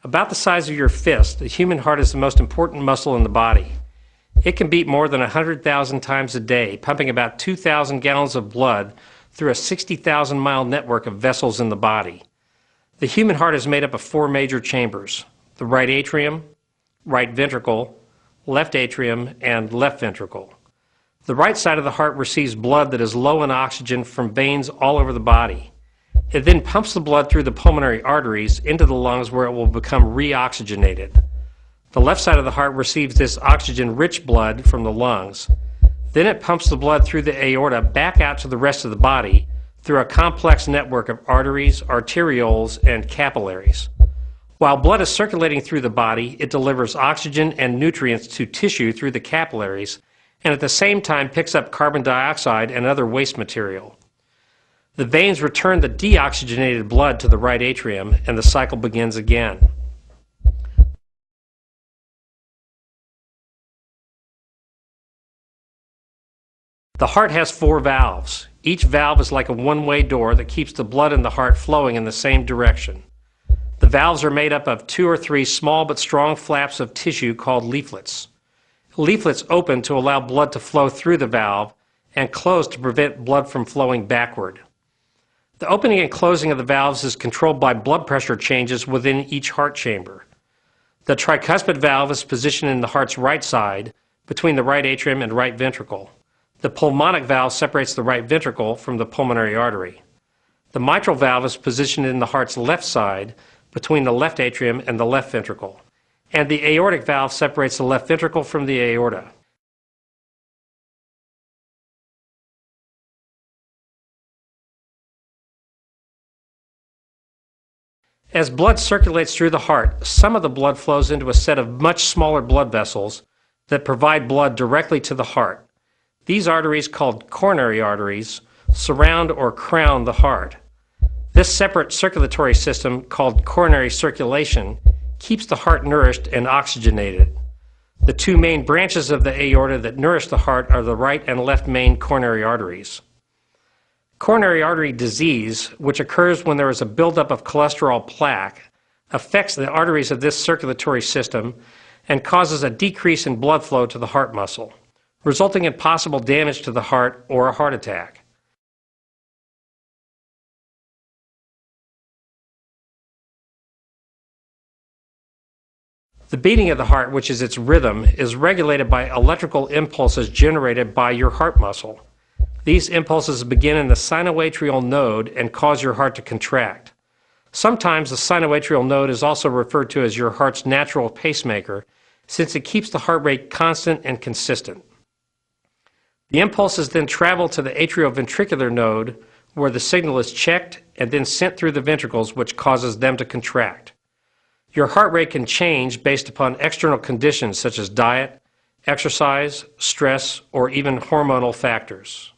About the size of your fist, the human heart is the most important muscle in the body. It can beat more than 100,000 times a day, pumping about 2,000 gallons of blood through a 60,000-mile network of vessels in the body. The human heart is made up of four major chambers: the right atrium, right ventricle, left atrium, and left ventricle. The right side of the heart receives blood that is low in oxygen from veins all over the body. It then pumps the blood through the pulmonary arteries into the lungs where it will become reoxygenated. The left side of the heart receives this oxygen-rich blood from the lungs. Then it pumps the blood through the aorta back out to the rest of the body through a complex network of arteries, arterioles, and capillaries. While blood is circulating through the body, it delivers oxygen and nutrients to tissue through the capillaries, and at the same time picks up carbon dioxide and other waste material. The veins return the deoxygenated blood to the right atrium, and the cycle begins again. The heart has four valves. Each valve is like a one-way door that keeps the blood in the heart flowing in the same direction. The valves are made up of 2 or 3 small but strong flaps of tissue called leaflets. Leaflets open to allow blood to flow through the valve and close to prevent blood from flowing backward. The opening and closing of the valves is controlled by blood pressure changes within each heart chamber. The tricuspid valve is positioned in the heart's right side between the right atrium and right ventricle. The pulmonic valve separates the right ventricle from the pulmonary artery. The mitral valve is positioned in the heart's left side between the left atrium and the left ventricle. And the aortic valve separates the left ventricle from the aorta. As blood circulates through the heart, some of the blood flows into a set of much smaller blood vessels that provide blood directly to the heart. These arteries, called coronary arteries, surround or crown the heart. This separate circulatory system, called coronary circulation, keeps the heart nourished and oxygenated. The two main branches of the aorta that nourish the heart are the right and left main coronary arteries. Coronary artery disease, which occurs when there is a buildup of cholesterol plaque, affects the arteries of this circulatory system and causes a decrease in blood flow to the heart muscle, resulting in possible damage to the heart or a heart attack. The beating of the heart, which is its rhythm, is regulated by electrical impulses generated by your heart muscle. These impulses begin in the sinoatrial node and cause your heart to contract. Sometimes the sinoatrial node is also referred to as your heart's natural pacemaker, since it keeps the heart rate constant and consistent. The impulses then travel to the atrioventricular node, where the signal is checked and then sent through the ventricles, which causes them to contract. Your heart rate can change based upon external conditions such as diet, exercise, stress, or even hormonal factors.